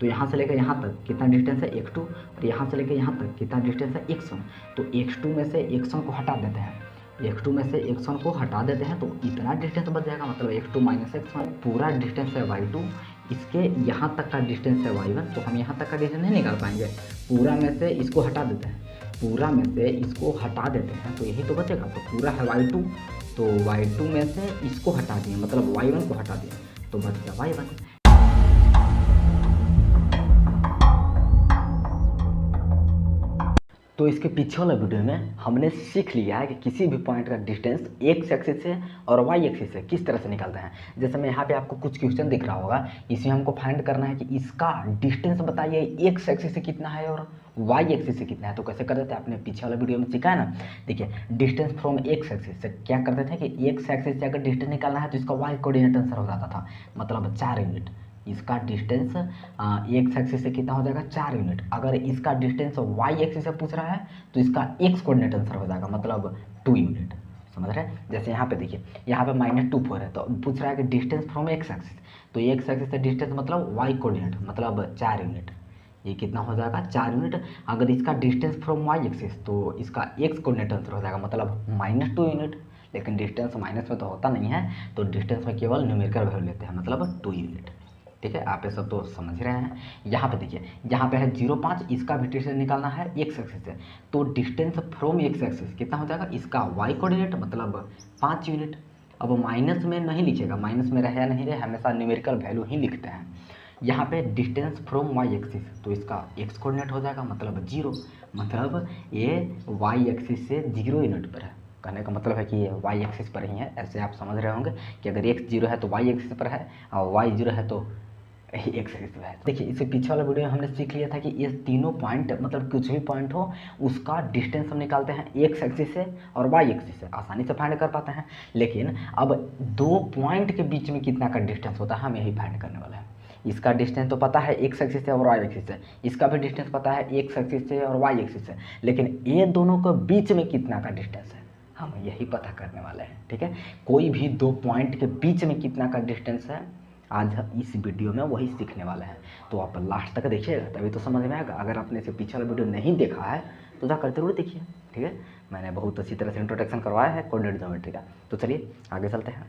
तो यहाँ से लेकर यहाँ तक कितना डिस्टेंस है x2, और यहाँ से लेकर यहाँ तक कितना डिस्टेंस है x1। तो x2 में से x1 को हटा देते हैं, x2 में से x1 को हटा देते हैं तो इतना डिस्टेंस बच जाएगा, मतलब x2 माइनस x1। पूरा डिस्टेंस है y2, इसके यहाँ तक का डिस्टेंस है y1, तो हम यहाँ तक का डिस्टेंस नहीं निकाल पाएंगे। पूरा में से इसको हटा देते हैं, पूरा में से इसको हटा देते हैं तो यही तो बचेगा। तो पूरा है y2, तो y2 में से इसको हटा दिए, मतलब y1 को हटा दिए, तो बच गया y1। तो इसके पीछे वाला वीडियो में हमने सीख लिया है कि किसी भी पॉइंट का डिस्टेंस एक्स एक्सिस से और वाई एक्सिस से किस तरह से निकालते हैं। जैसे मैं यहाँ पे आपको कुछ क्वेश्चन दिख रहा होगा, इसमें हमको फाइंड करना है कि इसका डिस्टेंस बताइए एक्स एक्सिस से कितना है और वाई एक्सिस से कितना है। तो कैसे करते थे, आपने पीछे वाला वीडियो में सीखा है ना। देखिए डिस्टेंस फ्रॉम एक्स एक्सिस से क्या करते थे कि एक्स एक्सिस से अगर डिस्टेंस निकालना है तो इसका वाई कोऑर्डिनेट आंसर हो जाता था, मतलब 4 यूनिट। इसका डिस्टेंस एक्स एक्सिस से कितना हो जाएगा 4 यूनिट। अगर इसका डिस्टेंस वाई एक्सिस से पूछ रहा है तो इसका एक्स कोऑर्डिनेट आंसर हो जाएगा, मतलब 2 यूनिट। समझ रहे हैं। जैसे यहाँ पे देखिए, यहाँ पे -24 है तो पूछ रहा है कि डिस्टेंस फ्रॉम एक्स एक्सिस, तो एक्स एक्सिस से डिस्टेंस मतलब वाई कोऑर्डिनेट, मतलब 4 यूनिट। ये कितना हो जाएगा 4 यूनिट। अगर इसका डिस्टेंस फ्रॉम वाई एक्सिस तो इसका एक्स कोऑर्डिनेट आंसर हो जाएगा, मतलब -2 यूनिट। लेकिन डिस्टेंस माइनस में तो होता नहीं है, तो डिस्टेंस में केवल न्यूमेरिकल वैल्यू लेते हैं, मतलब 2 यूनिट। ठीक है, आप ये सब तो समझ रहे हैं। यहाँ पे देखिए, यहाँ पे है 0.5, इसका भी डिस्टेंस निकालना है एक्स एक्सिस से, तो डिस्टेंस फ्रॉम एक्स एक्सिस कितना हो जाएगा, इसका वाई कोऑर्डिनेट मतलब 5 यूनिट। अब माइनस में नहीं लिखेगा, माइनस में रहे या नहीं रहे, हमेशा न्यूमेरिकल वैल्यू ही लिखते हैं। यहाँ पे डिस्टेंस फ्रॉम वाई एक्सिस, तो इसका एक्स कोऑर्डिनेट हो जाएगा मतलब 0, मतलब ये वाई एक्सिस से 0 यूनिट पर है। कहने का मतलब है कि ये वाई एक्सिस पर ही है। ऐसे आप समझ रहे होंगे कि अगर x 0 है तो वाई एक्सिस पर है, और y 0 है तो एक्स एक्सिस पर है। देखिए इससे पीछे वाला वीडियो में हमने सीख लिया था कि ये तीनों पॉइंट, मतलब कुछ भी पॉइंट हो उसका डिस्टेंस हम निकालते हैं एक्स एक्सिस से और वाई एक्सिस से, आसानी से फाइंड कर पाते हैं। लेकिन अब 2 पॉइंट के बीच में कितना का डिस्टेंस होता है हम यही फाइंड करने वाले हैं। इसका डिस्टेंस तो पता है एक्स एक्सिस से और वाई एक्सिस से, इसका भी डिस्टेंस पता है एक्स एक्सिस से और वाई एक्सिस से, लेकिन ये दोनों के बीच में कितना का डिस्टेंस है हम यही पता करने वाले हैं। ठीक है, कोई भी 2 पॉइंट के बीच में कितना का डिस्टेंस है आज इस वीडियो में वही सीखने वाले हैं। तो आप लास्ट तक देखिएगा तभी तो समझ में आएगा। अगर आपने इसे पीछे वाला वीडियो नहीं देखा है तो जाकर जरूर देखिए। ठीक है, मैंने बहुत अच्छी तरह से इंट्रोडक्शन करवाया है कोऑर्डिनेट ज्योमेट्री का। तो चलिए आगे चलते हैं।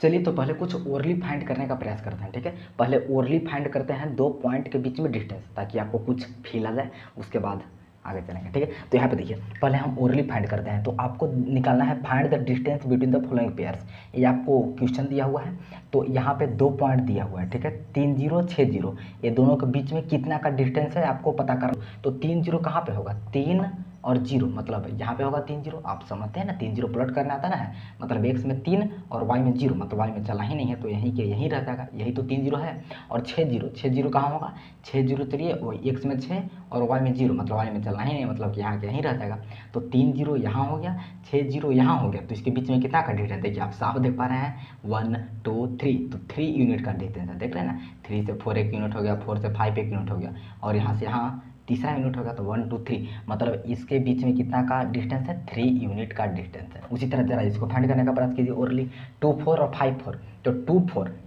चलिए तो पहले कुछ ओरली फाइंड करने का प्रयास करते हैं। ठीक है, पहले ओरली फाइंड करते हैं 2 पॉइंट के बीच में डिस्टेंस, ताकि आपको कुछ फील आ जाए, उसके बाद आगे चलेंगे। ठीक है, तो यहाँ पे देखिए पहले हम ओरली फाइंड करते हैं। तो आपको निकालना है find the distance between the following pairs. ये आपको क्वेश्चन दिया हुआ है, तो यहाँ पे 2 पॉइंट दिया हुआ है। ठीक है, 3 0 6 0, ये दोनों के बीच में कितना का डिस्टेंस है आपको पता करना। तो 3 0 कहाँ पे होगा, 3 और 0, मतलब यहाँ पे होगा 3 0। आप समझते हैं ना, 3 0 प्लॉट करना आता है ना, मतलब x में 3 और y में 0, मतलब y में चला ही नहीं है तो यहीं के यहीं रह जाएगा, यही तो 3 0 है। और 6 0 कहाँ होगा, 6 0 चलिए वही x में 6 और y में 0, मतलब y में चलना ही नहीं, मतलब कि यहाँ के यहीं रह जाएगा। तो 3 0 यहाँ हो गया, 6 0 यहाँ हो गया, तो इसके बीच में कितना का डिस्टेंस देखिए आप साफ देख पा रहे हैं, 1 2 3, तो 3 यूनिट का डिस्टेंस है। देख रहे हैं ना, 3 से 4 1 यूनिट हो गया, 4 से 5 1 यूनिट हो गया, और यहाँ से यहाँ तीसरा यूनिट होगा तो 1 2 3, मतलब इसके बीच में कितना का डिस्टेंस है, 3 यूनिट का डिस्टेंस है। उसी तरह जरा इसको फाइंड करने का प्रयास कीजिए ओरली। 2 4 और 5 4, तो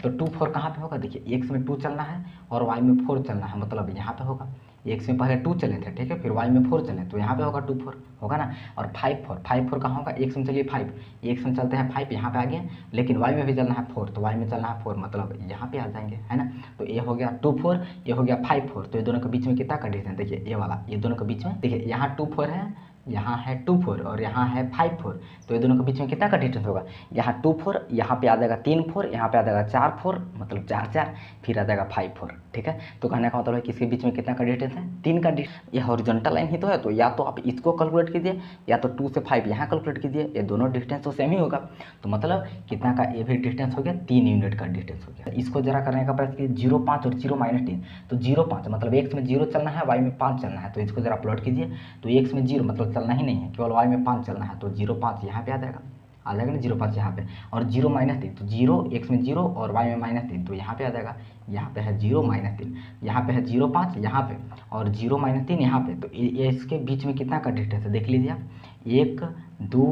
2 4 कहाँ पे होगा, देखिए x में 2 चलना है और y में 4 चलना है, मतलब यहाँ पे होगा। x में पहले 2 चले थे, ठीक है, फिर y में 4 चले तो यहाँ पे होगा 2 4 होगा ना। और 5 4 कहाँ होगा, x में चलिए 5, x में चलते हैं 5 यहाँ पे आ गए, लेकिन y में भी चलना है 4, तो y में चलना है 4, मतलब यहाँ पे आ जाएंगे, है ना। तो ये हो गया 2 4, ये हो गया 5 4, तो ये दोनों के बीच में कितना का डिस्टेंस देखिए, ये वाला, ये दोनों के बीच में देखिए यहाँ 2 4 है, यहाँ है 2 4 और यहाँ है 5 4, तो ये दोनों के बीच में कितना का डिस्टेंस होगा, यहाँ 2 4, यहाँ पे आ जाएगा 3 4, यहाँ पे आ जाएगा 4 4, मतलब 4 4, फिर आ जाएगा 5 4। ठीक है, तो कहने का मतलब है कि इसके बीच में कितना का डिस्टेंस है, 3 का डिस्टेंस। ये हॉरिजॉन्टल लाइन ही तो है, तो या तो आप इसको कैलकुलेट कीजिए या तो 2 से 5 यहाँ कैलकुलेट कीजिए, ये दोनों डिस्टेंस तो सेम ही होगा। तो मतलब कितना का ये भी डिस्टेंस हो गया, 3 यूनिट का डिस्टेंस हो गया। इसको जरा करने का प्रयास कीजिए, 0 5 और 0 -3, तो 0 5 मतलब x में 0 चलना है, y में 5 चलना है, तो इसको जरा प्लॉट कीजिए। तो x में 0 मतलब चलना ही नहीं है, केवल y में 5 चलना है, तो 0 5 यहाँ पे आ जाएगा ना, 0 5 यहाँ पे, और 0 -3, तो 0 x में 0 और y में -3, तो यहाँ पे आ जाएगा, यहाँ पे है 0 -3, यहाँ पे है 0 5 यहाँ पे, और 0 -3 यहाँ पे। तो ये इसके बीच में कितना का डिस्टेंस है देख लीजिए आप, 1 2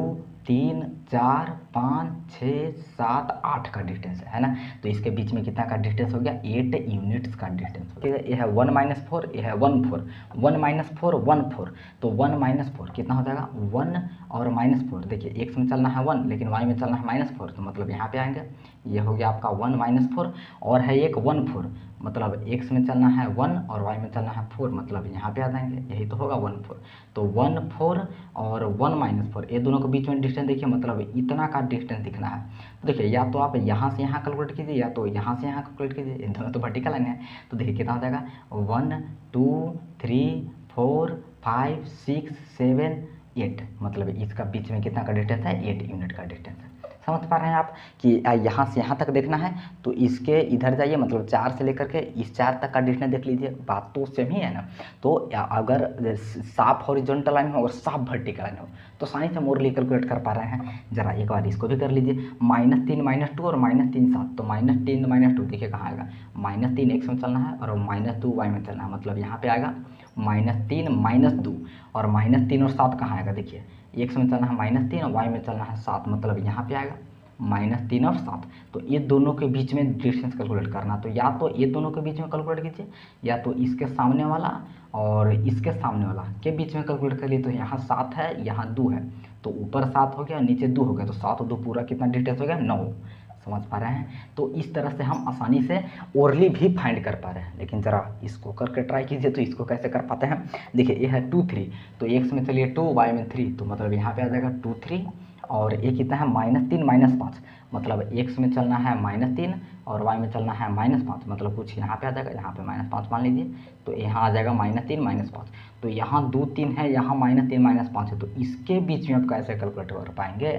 3 4 5 6 7 8 का डिस्टेंस है ना। तो इसके बीच में कितना का डिस्टेंस हो गया, 8 यूनिट्स का डिस्टेंस हो गया। ये है 1 - 4, ये है 1 4, 1 - 4 1 4, तो 1 - 4 कितना हो जाएगा 1 और -4। देखिए एक्स में चलना है 1 लेकिन वाई में चलना है -4, तो मतलब यहाँ पे आएंगे, ये हो गया आपका 1 - 4 और है एक 1 4, मतलब एक्स में चलना है 1 और वाई में चलना है 4, मतलब यहाँ पे आ जाएंगे, यही तो होगा 1 4। तो 1 4 और 1 - 4 ये दोनों के बीच में डिस्टेंस देखिए, मतलब इतना का डिस्टेंस दिखना है। तो देखिए या तो आप यहाँ से यहाँ कैलकुलेट कीजिए या तो यहाँ से यहाँ कैलकुलेट कीजिए, इन दोनों तो वर्टिकल लाइन है। तो देखिए कितना हो जाएगा 1 2 3 4 5 6 7 8, मतलब इसका बीच में कितना का डिस्टेंस है 8 यूनिट का डिस्टेंस है। समझ पा रहे हैं आप कि यहाँ से यहाँ तक देखना है तो इसके इधर जाइए, मतलब 4 से लेकर के इस 4 तक का डिस्टेंस देख लीजिए, बात तो सेम ही है ना। तो अगर साफ हॉरिजॉन्टल लाइन हो और साफ वर्टिकल लाइन हो तो आसानी से मोरली कैलकुलेट कर पा रहे हैं। जरा एक बार इसको भी कर लीजिए, -3 - 2 और -3 7, तो -3 - 2 देखिए कहाँ आएगा, -3 एक्स में चलना है और -2 वाई में चलना है, मतलब यहाँ पे आएगा -3 - 2 और -3 और 7 कहाँ आएगा, देखिए एक्स में चलना है -3 और वाई में चलना है 7, मतलब यहाँ पे आएगा -3 और 7। तो ये दोनों के बीच में डिस्टेंस कैलकुलेट करना, तो या तो ये दोनों के बीच में कैलकुलेट कीजिए या तो इसके सामने वाला और इसके सामने वाला के बीच में कैलकुलेट कर लिए। तो यहाँ 7 है, यहाँ 2 है, तो ऊपर 7 हो गया नीचे 2 हो गया, तो 7 और 2 पूरा कितना डिस्टेंस हो गया 9। समझ पा रहे हैं। तो इस तरह से हम आसानी से ओरली भी फाइंड कर पा रहे हैं, लेकिन ज़रा इसको करके ट्राई कीजिए। तो इसको कैसे कर पाते हैं, देखिए ये है 2 3, तो एक्स में चलिए 2 वाई में 3, तो मतलब यहाँ पे आ जाएगा 2 3 और ये कितना है -3 - 5, मतलब एक्स में चलना है -3 और वाई में चलना है -5, मतलब कुछ यहाँ पे आ जाएगा, यहाँ पे -5 मान लीजिए, तो यहाँ आ जाएगा -3 - 5। तो यहाँ 2 3 है, यहाँ -3 - 5 है, तो इसके बीच में आप कैसे कैलकुलेट कर पाएंगे।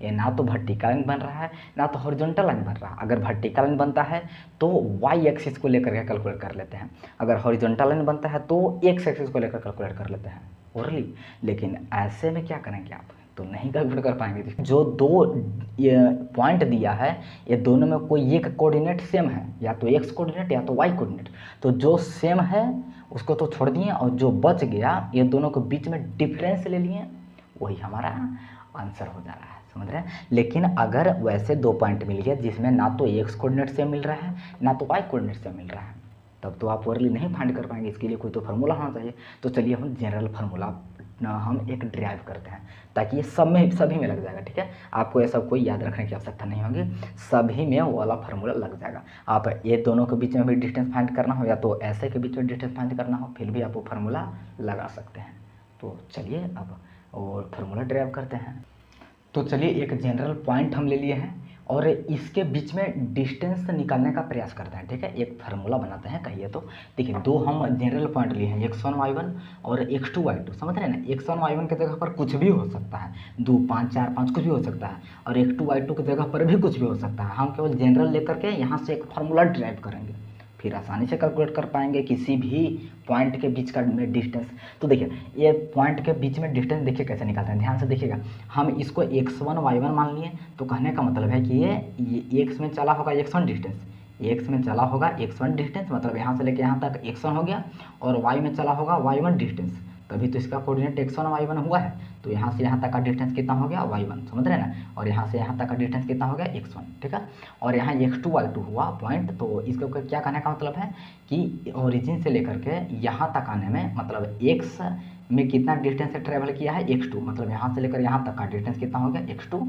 ये ना तो वर्टिकल लाइन बन रहा है ना तो हॉरिजॉन्टल लाइन बन रहा है। अगर वर्टिकल लाइन बनता है तो वाई एक्सिस को लेकर के कैलकुलेट कर लेते हैं, अगर हॉरिजॉन्टल लाइन बनता है तो एक्स एक्सिस को लेकर कैलकुलेट कर लेते हैं ओरली। लेकिन ऐसे में क्या करेंगे आप, तो नहीं कैलकुलेट कर पाएंगे। जो दो ये पॉइंट दिया है ये दोनों में कोई एक कोऑर्डिनेट सेम है, या तो एक्स कोऑर्डिनेट या तो वाई कोऑर्डिनेट, तो जो सेम है उसको तो छोड़ दिए और जो बच गया ये दोनों के बीच में डिफरेंस ले लिए, वही हमारा आंसर हो जा रहा है। समझ रहे हैं। लेकिन अगर वैसे दो पॉइंट मिल गया जिसमें ना तो एक्स कोऑर्डिनेट से मिल रहा है ना तो वाई कोऑर्डिनेट से मिल रहा है, तब तो आप ओरली नहीं फाइंड कर पाएंगे। इसके लिए कोई तो फार्मूला होना चाहिए। तो चलिए हम जनरल फार्मूला हम एक ड्राइव करते हैं ताकि ये सभी में लग जाएगा। ठीक है, आपको ये सब कोई याद रखने की आवश्यकता नहीं होगी, सभी में वो वाला फार्मूला लग जाएगा। आप ये दोनों के बीच में भी डिस्टेंस फाइंड करना हो या तो ऐसे के बीच में डिस्टेंस फाइंड करना हो, फिर भी आप वो फार्मूला लगा सकते हैं। तो चलिए अब और फार्मूला ड्राइव करते हैं। तो चलिए एक जनरल पॉइंट हम ले लिए हैं और इसके बीच में डिस्टेंस निकालने का प्रयास करते हैं। ठीक है, एक फार्मूला बनाते हैं। कहिए तो देखिए दो हम जनरल पॉइंट लिए हैं, x1 y1 और x2 y2। समझ रहे हैं ना, x1 y1 की जगह पर कुछ भी हो सकता है, 2 5 4 5 कुछ भी हो सकता है, और x2 y2 की जगह पर भी कुछ भी हो सकता है। हम केवल जनरल लेकर के यहाँ से एक फार्मूला ड्राइव करेंगे, फिर आसानी से कैलकुलेट कर पाएंगे किसी भी पॉइंट के बीच का डिस्टेंस। तो देखिए ये पॉइंट के बीच में डिस्टेंस देखिए कैसे निकालते हैं, ध्यान से देखिएगा। हम इसको x1 y1 मान लिए, तो कहने का मतलब है कि ये x में चला होगा x1 डिस्टेंस, x में चला होगा x1 डिस्टेंस, मतलब यहाँ से लेके यहाँ तक x1 हो गया, और y में चला होगा y1 डिस्टेंस, तभी तो इसका कोऑर्डिनेट x1 y1 हुआ है। तो यहाँ से यहाँ तक का डिस्टेंस कितना हो गया y1, समझ रहे हैं ना, और यहाँ से यहाँ तक का डिस्टेंस कितना हो गया x1। ठीक है, और यहाँ x2 y2 हुआ पॉइंट। तो इसके ऊपर क्या कहने का मतलब है कि ओरिजिन से लेकर के यहाँ तक आने में, मतलब x में कितना डिस्टेंस से ट्रेवल किया है x2, मतलब यहाँ से लेकर यहाँ तक का डिस्टेंस कितना हो गया x2,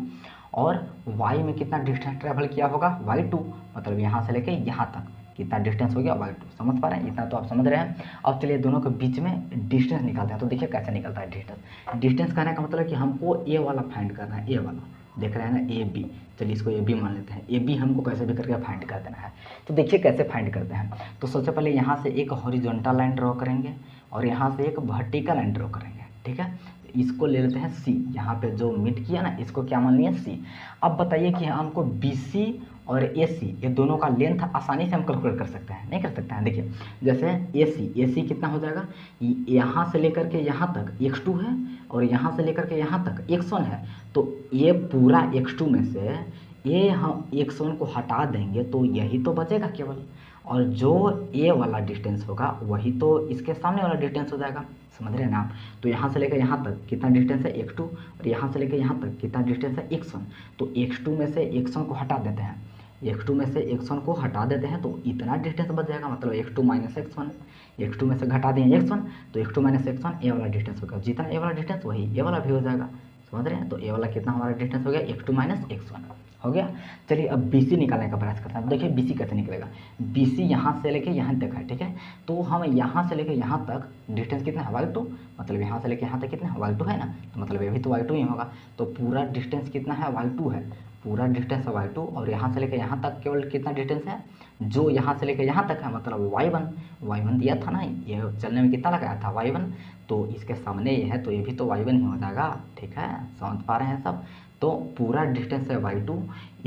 और y में कितना डिस्टेंस ट्रेवल किया होगा y2, मतलब यहाँ से लेकर यहाँ तक कितना डिस्टेंस हो गया y2। समझ पा रहे हैं, इतना तो आप समझ रहे हैं। अब चलिए दोनों के बीच में डिस्टेंस निकालते हैं। तो देखिए कैसे निकलता है डिस्टेंस। डिस्टेंस कहने का मतलब कि हमको ए वाला फाइंड करना है, ए वाला देख रहे हैं ना, ए बी। चलिए इसको ए बी मान लेते हैं। ए बी हमको कैसे भी करके फाइंड कर देना है। तो देखिए कैसे फाइंड करते हैं। तो सबसे पहले यहाँ से एक हॉरिजॉन्टल लाइन ड्रॉ करेंगे और यहाँ से एक वर्टिकल लाइन ड्रॉ करेंगे। ठीक है, इसको ले लेते हैं सी, यहाँ पे जो मीट किया ना इसको क्या मान लिया सी। अब बताइए कि हमको बी सी और ए सी ये दोनों का लेंथ आसानी से हम कैलकुलेट कर सकते हैं, नहीं कर सकते हैं। देखिए जैसे ए सी कितना हो जाएगा, यहाँ से लेकर के यहाँ तक x2 है और यहाँ से लेकर के यहाँ तक x1 है। तो ये पूरा x2 में से ये हम x1 को हटा देंगे तो यही तो बचेगा केवल, और जो ए वाला डिस्टेंस होगा वही तो इसके सामने वाला डिस्टेंस हो जाएगा, समझ रहे हैं ना आप। तो यहाँ से लेकर यहाँ तक कितना डिस्टेंस है x2, और यहाँ से लेकर यहाँ तक कितना डिस्टेंस है x1। तो x2 में से x1 को हटा देते हैं, x2 में से x1 को हटा देते हैं तो इतना डिस्टेंस बच जाएगा, मतलब x2 माइनस x1। x2 में से घटा दिए x1 तो x2 माइनस x1 ए वाला डिस्टेंस होगा, जितना ए वाला डिस्टेंस वही ए वाला भी हो जाएगा, समझ रहे हैं। तो ए वाला कितना हमारा डिस्टेंस हो गया, x2 माइनस x1 हो गया। चलिए अब BC निकालने का प्रयास करते हैं। अब देखिए BC कैसे निकलेगा, BC यहाँ से लेके यहाँ तक है, ठीक है। तो हम यहाँ से लेके यहाँ तक डिस्टेंस कितना है y2, मतलब यहाँ से लेके यहाँ तक कितना है y2 है ना, तो मतलब ये भी तो y2 ही होगा। तो पूरा डिस्टेंस कितना है, y2 है, पूरा डिस्टेंस है y2। और यहाँ से लेकर यहाँ तक केवल कितना डिस्टेंस है, जो यहाँ से लेकर यहाँ तक है, मतलब y1 दिया था ना, ये चलने में कितना लगाया था y1, तो इसके सामने ये है तो ये भी तो y1 ही हो जाएगा, ठीक है, समझ पा रहे हैं सब। तो पूरा डिस्टेंस है y2,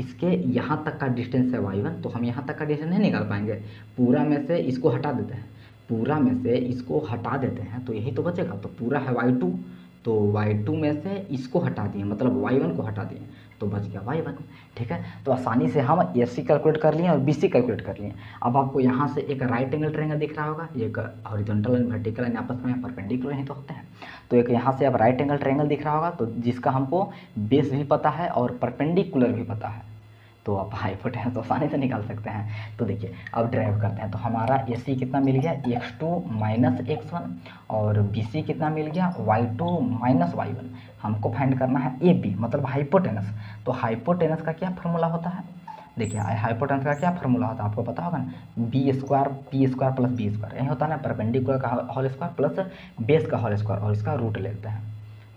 इसके यहाँ तक का डिस्टेंस है y1, तो हम यहाँ तक का डिस्टेंस नहीं निकाल पाएंगे, पूरा में से इसको हटा देते हैं, पूरा में से इसको हटा देते हैं तो यही तो बचेगा। तो पूरा है y2, तो y2 में से इसको हटा दिए, मतलब y1 को हटा दिए, तो बच गया y1, ठीक है। तो आसानी से हम AC कैलकुलेट कर लिए और BC कैलकुलेट कर लिए। अब आपको यहाँ से एक राइट एंगल ट्रायंगल दिख रहा होगा, एक हॉरिजॉन्टल एंड वर्टिकल लाइन आपस में परपेंडिकुलर ही तो होते हैं। तो एक यहाँ से अब राइट एंगल ट्रायंगल दिख रहा होगा, तो जिसका हमको बेस भी पता है और परपेंडिकुलर भी पता है, तो आप हाइपोटेनस तो आसानी से निकाल सकते हैं। तो देखिए अब ड्राइव करते हैं, तो हमारा AC कितना मिल गया, x2 माइनस x1, और BC कितना मिल गया, y2 माइनस y1। हमको फाइंड करना है AB, मतलब हाइपोटेनस। तो हाइपोटेनस का क्या फार्मूला होता है, देखिए हाइपोटेनस का क्या फार्मूला होता है आपको पता होगा ना, b square plus B square, यही होता है ना, परपेंडिकुलर का होल स्क्वायर प्लस बेस का होल स्क्वायर, और इसका रूट लेते हैं,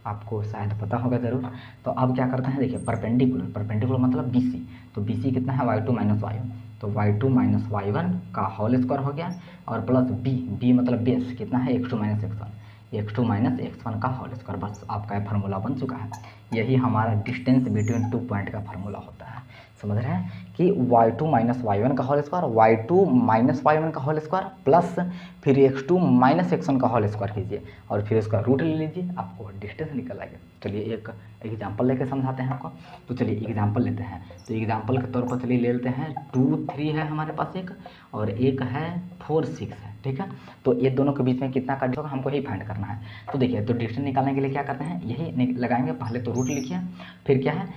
आपको शायद पता होगा ज़रूर। तो अब क्या करते हैं, देखिए परपेंडिकुलर मतलब BC, तो BC कितना है, y2 माइनस y1, तो y2 माइनस y1 का होल स्क्वायर हो गया, और प्लस b मतलब बेस कितना है, x2 माइनस x1 का होल स्क्वायर। बस आपका ये फार्मूला बन चुका है, यही हमारा डिस्टेंस बिटवीन 2 पॉइंट का फार्मूला होता है, समझ रहे हैं कि y2 माइनस y1 का whole square, y2 minus y1 का होल स्क्वायर प्लस फिर x2 माइनस x1 का होल स्क्वायर कीजिए, और फिर उसका रूट ले लीजिए, आपको डिस्टेंस निकल आएगा। चलिए एक एग्जांपल लेके समझाते हैं आपको। तो चलिए एग्जांपल लेते हैं, तो एग्जांपल के तौर पर चलिए ले लेते हैं 2, 3 है हमारे पास एक, और एक है 4, 6 है, ठीक है। तो ये दोनों के बीच में कितना का डिस्टेंस होगा हमको यही फाइंड करना है। तो देखिए तो डिस्टेंस निकालने के लिए क्या करते हैं, यही लगाएंगे, पहले तो रूट लिखिए, फिर क्या है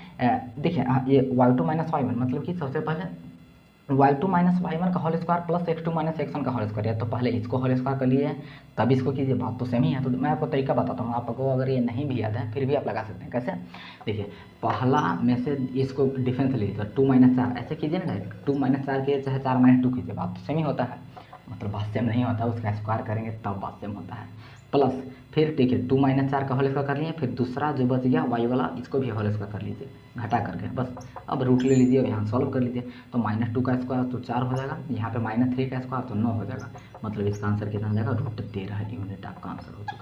देखिए ये y2 माइनस y1, मतलब कि सबसे पहले y2 माइनस y1 का whole square plus x2 minus x1 का होल स्क्वायर है, तो पहले इसको होल स्क्वायर कर लिए तब इसको कीजिए, बात तो सेम ही है। तो मैं आपको तरीका बताता हूँ, आपको अगर ये नहीं भी याद है फिर भी आप लगा सकते हैं। कैसे, देखिए पहला में से इसको डिफरेंस लीजिए, तो 2 माइनस 4 ऐसे कीजिए ना डायरेक्ट, 2 माइनस 4 कीजिए चाहे 4 माइनस 2 कीजिए, बात तो सेम ही होता है, मतलब बात सेम नहीं होता, उसका स्क्वायर करेंगे तब बात सेम होता है। प्लस फिर ठीक है 2 माइनस 4 का होल स्क्वायर कर लिए, फिर दूसरा जो बच गया y वाला इसको भी होल स्क्वायर कर लीजिए घटा करके, बस अब रूट ले लीजिए और यहाँ सॉल्व कर लीजिए। तो -2 का स्क्वायर तो 4 हो जाएगा, यहाँ पे -3 का स्क्वायर तो 9 हो जाएगा, मतलब इसका आंसर कितना हो जाएगा, √13 यूनिट आपका आंसर हो चुका है।